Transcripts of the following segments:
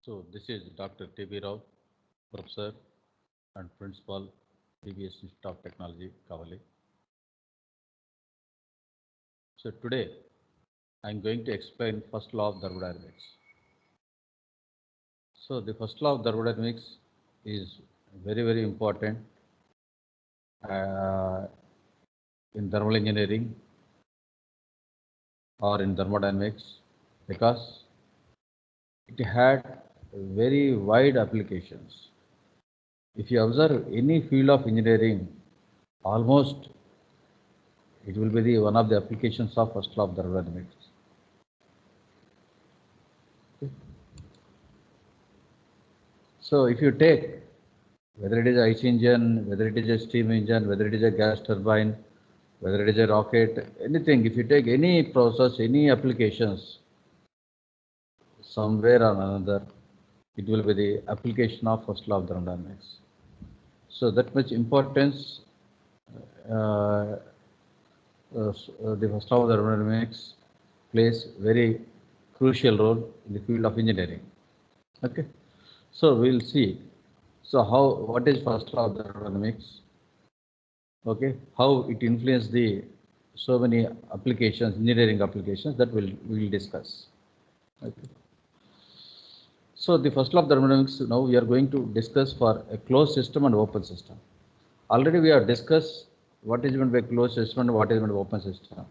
So this is Dr. T.B. Rao, Professor and Principal, TBS Institute of Technology, Kavali. So today I am going to explain first law of thermodynamics. So the first law of thermodynamics is very important uh, in thermal engineering or in thermodynamics because it had very wide applications. If you observe any field of engineering, almost it will be one of the applications of first law of thermodynamics. So if you take whether it is an IC engine, whether it is a steam engine, whether it is a gas turbine, whether it is a rocket, anything, if you take any process, any applications, somewhere or another, it will be the application of first law of thermodynamics. So that much importance the first law of thermodynamics plays very crucial role in the field of engineering. Okay, so we'll see. So what is first law of thermodynamics? Okay, how it influences the so many applications, engineering applications that we will discuss. Okay. So the first law of thermodynamics, now we are going to discuss for a closed system and open system. Already we have discussed what is meant by closed system and what is meant by open system.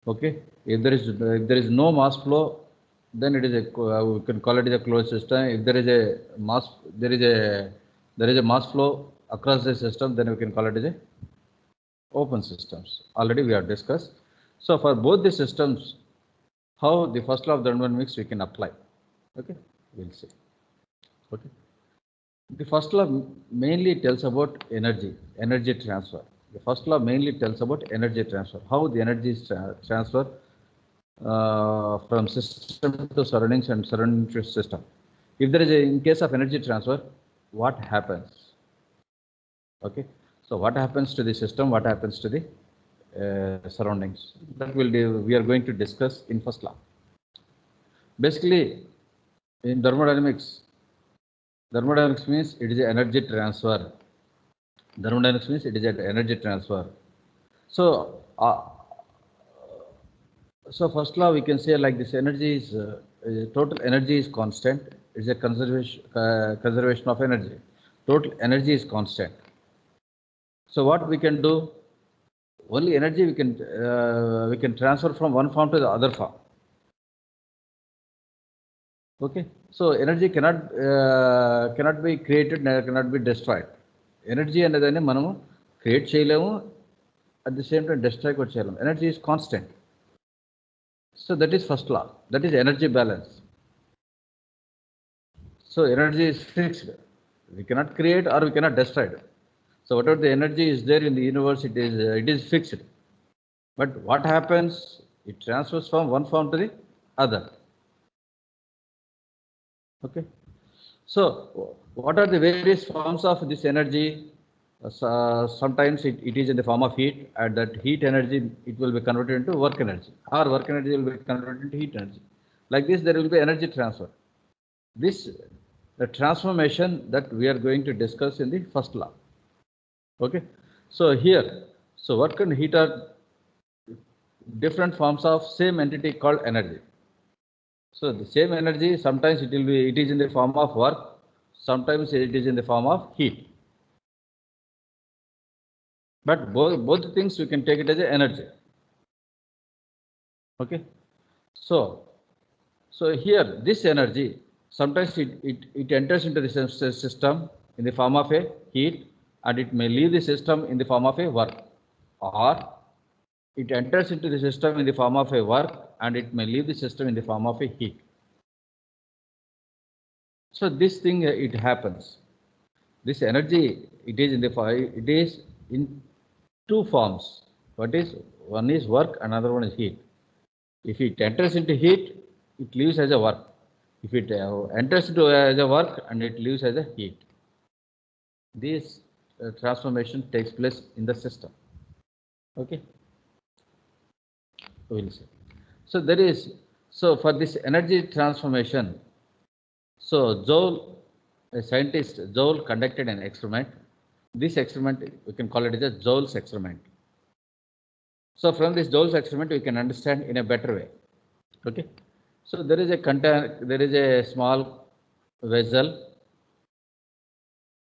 Okay, if there is no mass flow, then it is we can call it as a closed system. If there is a mass flow across the system, then we can call it as a open systems. Already we have discussed. So for both the systems, how the first law of thermodynamics we can apply. Okay, we'll see. Okay, the first law mainly tells about energy transfer. The first law mainly tells about energy transfer, how the energy is transferred from system to surroundings and surrounding to system. If there is in case of energy transfer, what happens? Okay, so what happens to the system? What happens to the surroundings? That we are going to discuss in first law. Basically, in thermodynamics means it is energy transfer. Thermodynamics means it is an energy transfer. So, first law we can say like this: energy is total energy is constant. It is a conservation of energy. Total energy is constant. So what we can do? Only energy we can transfer from one form to the other form. Okay. So energy cannot be created, cannot be destroyed. Energy అనేదాన్ని మనము create చేయలేము, at the same time destroy కూడా చేయలేము. Energy is constant. So that is first law. That is energy balance. So energy is fixed. We cannot create or we cannot destroy it. So whatever the energy is there in the universe, it is fixed. But what happens? It transfers from one form to the other. Okay. So what are the various forms of this energy? Sometimes it is in the form of heat, and that heat energy it will be converted into work energy, or work energy will be converted into heat energy. Like this, there will be energy transfer. This the transformation that we are going to discuss in the first law. Okay. So here, so work and heat are different forms of same entity called energy. So the same energy, sometimes it is in the form of work, sometimes it is in the form of heat. But both things we can take it as energy. Okay. So here this energy, sometimes it enters into the system in the form of a heat, and it may leave the system in the form of a work, or it enters into the system in the form of a work and it may leave the system in the form of a heat. So this thing it happens. This energy it is in two forms. One is work, another one is heat. If it enters into heat, it leaves as a work. If it enters into as a work and it leaves as a heat, this transformation takes place in the system. Okay, we'll see. So for this energy transformation, So Joule, a scientist, Joule conducted an experiment. This experiment, we can call it as a Joule's experiment. So from this Joule's experiment, we can understand in a better way. Okay. So there is a small vessel.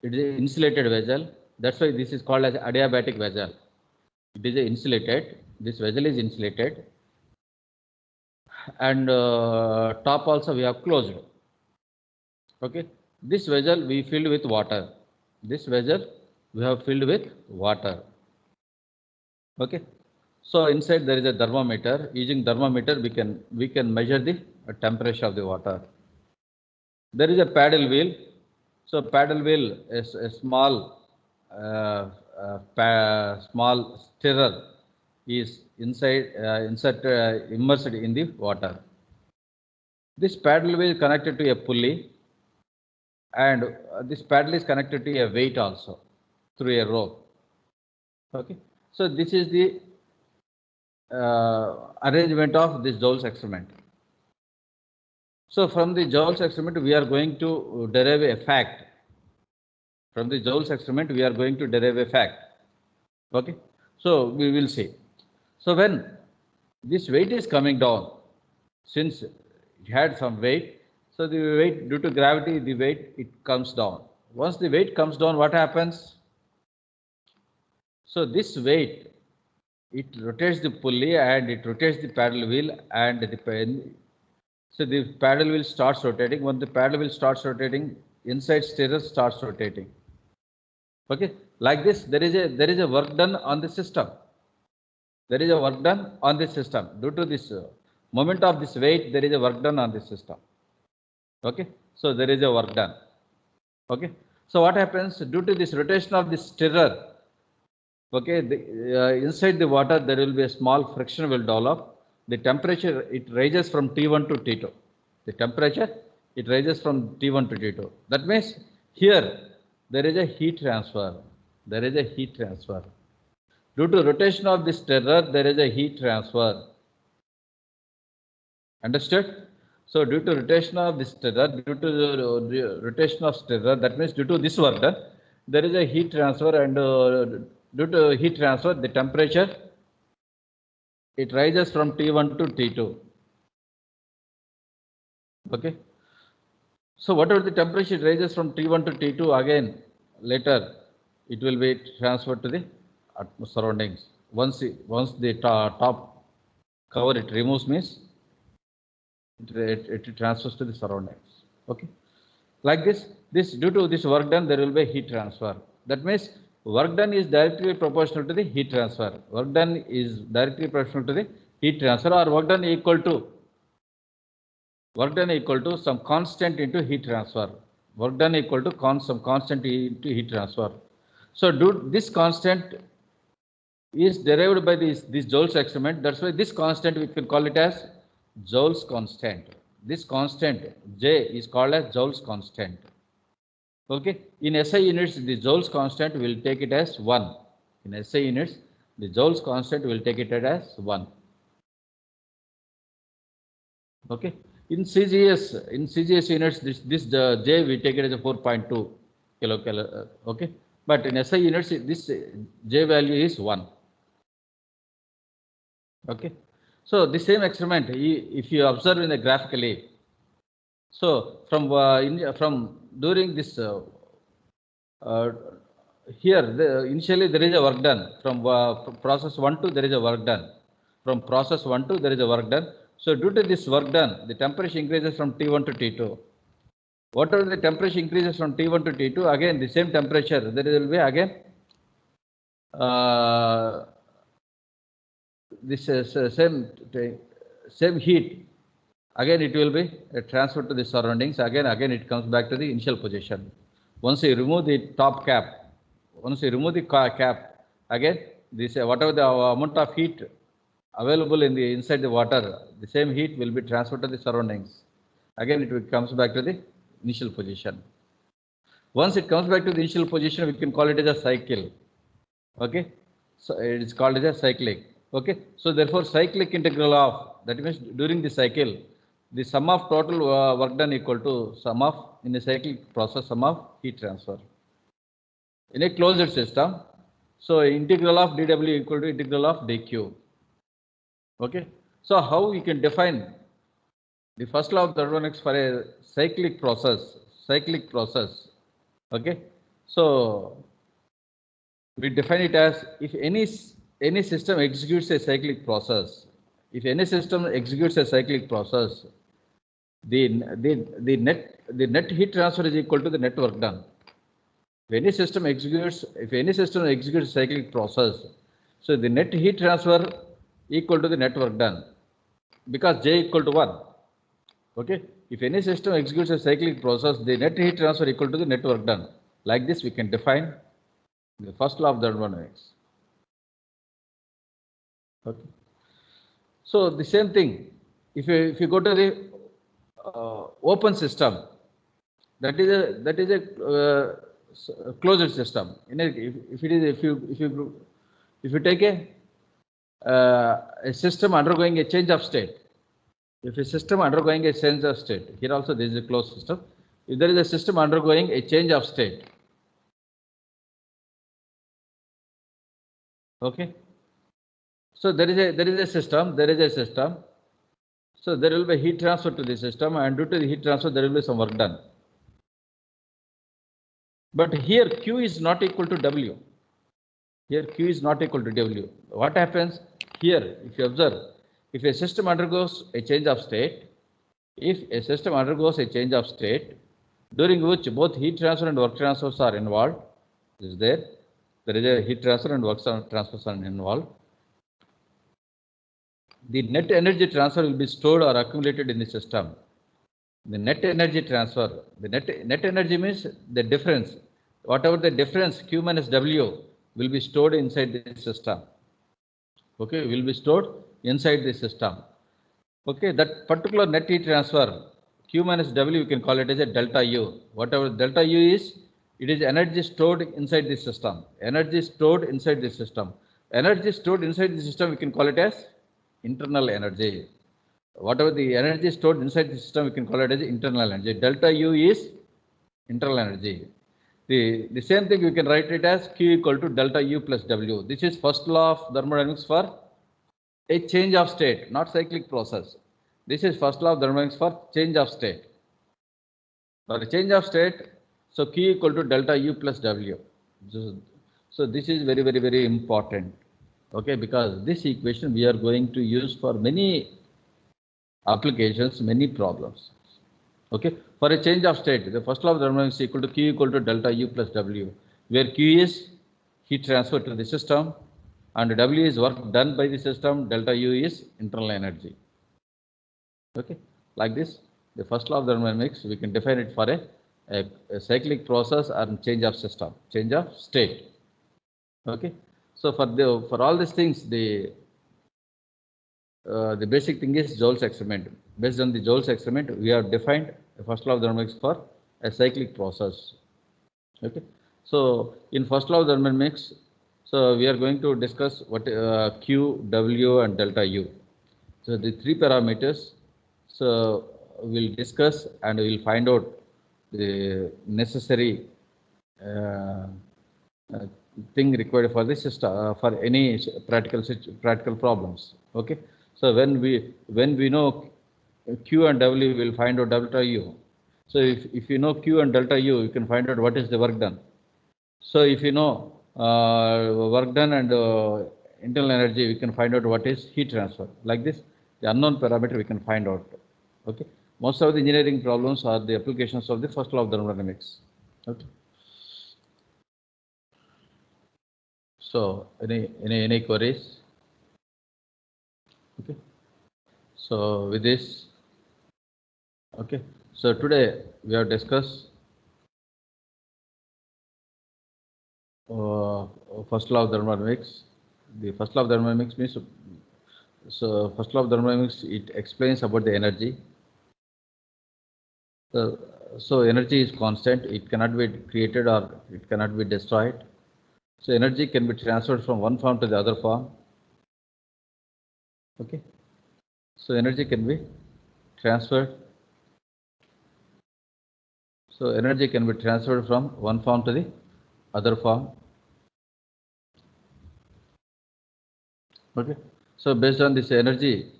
It is an insulated vessel. That's why this is called as adiabatic vessel. It is insulated. This vessel is insulated, and top also we have closed. Okay. This vessel we filled with water. This vessel we have filled with water. Okay. So inside there is a thermometer. Using thermometer we can measure the temperature of the water. There is a paddle wheel. So paddle wheel is a small small stirrer is immersed in the water. This paddle wheel is connected to a pulley, and this paddle is connected to a weight also through a rope. Okay. So this is the arrangement of this Joule's experiment. So from the Joule's experiment, we are going to derive a fact. From the Joule's experiment, we are going to derive a fact. Okay. So we will see. So when this weight is coming down, since it had some weight, so the weight, due to gravity, the weight, it comes down. Once the weight comes down, what happens? So this weight, it rotates the pulley and it rotates the paddle wheel, and so the paddle wheel starts rotating. When the paddle wheel starts rotating, inside stirrer starts rotating. Okay, like this, there is a work done on the system. There is a work done on the system due to this moment of this weight. There is a work done on the system. Okay, so there is a work done. Okay, so what happens due to this rotation of this stirrer? Okay, inside the water there will be a small friction will develop. The temperature, it rises from T1 to T2. The temperature, it rises from T1 to T2. That means here there is a heat transfer. There is a heat transfer. Due to rotation of this stirrer, there is a heat transfer. Understood? So due to rotation of this stirrer, due to the rotation of stirrer, that means due to this work done, there is a heat transfer, and due to heat transfer, the temperature, it rises from T1 to T2. Okay. So whatever the temperature it rises from T1 to T2, again later it will be transferred to the surroundings. Once the top cover it removes, means it transfers to the surroundings. Okay. Like this due to this work done, there will be heat transfer. That means work done is directly proportional to the heat transfer. Work done is directly proportional to the heat transfer, or work done equal to some constant into heat transfer. Work done equal to some constant into heat transfer. So this constant is derived by this Joule's experiment. That's why this constant we can call it as Joule's constant. This constant J is called as Joule's constant. Okay. In SI units, the Joule's constant will take it as 1. In SI units, the Joule's constant will take it as 1. Okay. In CGS units, this J we take it as a 4.2 kilocalorie. Okay. But in SI units, this J value is 1. Okay. So the same experiment, if you observe in the graphically, so from during this here initially there is a work done from process 1 to there is a work done. From process 1 to there is a work done. So due to this work done, the temperature increases from T1 to T2. Whatever the temperature increases from T1 to T2, again the same temperature, there will be again this same heat, again it will be transferred to the surroundings. Again it comes back to the initial position. Once you remove the top cap, again this whatever the amount of heat available in the inside the water, the same heat will be transferred to the surroundings. Again it comes back to the initial position. Once it comes back to the initial position, we can call it as a cycle. Okay, so it is called as a cyclic. Okay, so therefore cyclic integral of, that means during the cycle, the sum of total work done equal to sum of, in a cyclic process, sum of heat transfer. In a closed system, so integral of dW equal to integral of dQ. Okay, so how we can define the first law of thermodynamics for a cyclic process? Okay, so we define it as, if any system executes a cyclic process, the net heat transfer is equal to the net work done. If any system executes a cyclic process, so the net heat transfer equal to the net work done, because J equal to 1. Okay, if any system executes a cyclic process, the net heat transfer equal to the net work done. Like this, we can define the first law of thermodynamics. Okay. So the same thing, if you go to the open system, that is a closed system. If you take a system undergoing a change of state, here also there is a closed system. If there is a system undergoing a change of state, okay, so there is a system. So there will be heat transfer to the system, and due to the heat transfer, there will be some work done. But here Q is not equal to W. What happens here? If you observe, if a system undergoes a change of state, during which both heat transfer and work transfers are involved, there is a heat transfer and work transfers are involved, the net energy transfer will be stored or accumulated in the system. The net energy transfer, the net energy means the difference. Whatever the difference, Q minus W, will be stored inside the system. Okay, will be stored inside the system. Okay, that particular net heat transfer, Q minus W, you can call it as a delta U. Whatever delta U is, it is energy stored inside the system. Energy stored inside the system, we can call it as internal energy. Whatever the energy stored inside the system, we can call it as internal energy. Delta U is internal energy. The same thing we can write it as Q equal to delta U plus W. This is first law of thermodynamics for a change of state, not cyclic process. This is first law of thermodynamics for change of state. For a change of state, so Q equal to delta U plus W. So this is very, very, very important. Okay, because this equation we are going to use for many applications, many problems. Okay, for a change of state, the first law of thermodynamics is equal to Q equal to delta U plus W, where Q is heat transfer to the system and W is work done by the system, delta U is internal energy. Okay, like this, the first law of thermodynamics, we can define it for a cyclic process or change of system, change of state. Okay, so for all these things, the basic thing is Joule's experiment. Based on the Joule's experiment, we have defined the first law of thermodynamics for a cyclic process. Okay, so in first law of thermodynamics, so we are going to discuss what Q, W, and delta U. So the three parameters. So we'll discuss and we'll find out the necessary thing required for this system, for any practical problems. Okay, so when we know Q and W, we'll find out delta U. So if you know Q and delta U, you can find out what is the work done. So if you know work done and internal energy, we can find out what is heat transfer. Like this, the unknown parameter we can find out. Okay, most of the engineering problems are the applications of the first law of thermodynamics. Okay. So any queries? Okay. So with this, okay. So today we have discussed first law of thermodynamics. The first law of thermodynamics means, so first law of thermodynamics, it explains about the energy. So energy is constant. It cannot be created or it cannot be destroyed. So energy can be transferred from one form to the other form. Okay. So energy can be transferred. So energy can be transferred from one form to the other form. Okay. So based on this energy,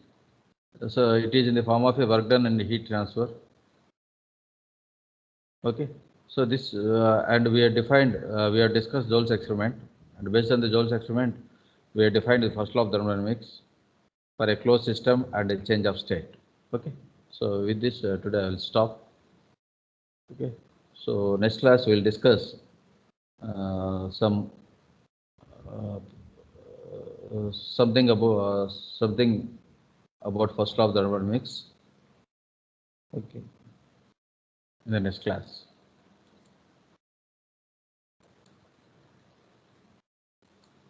so it is in the form of a work done and heat transfer. Okay. So this and we have defined, we have discussed Joule's experiment, and based on the Joule's experiment, we have defined the first law of thermodynamics for a closed system and a change of state. Okay. So with this today I will stop. Okay. So next class we will discuss some something about first law of thermodynamics. Okay. In the next class.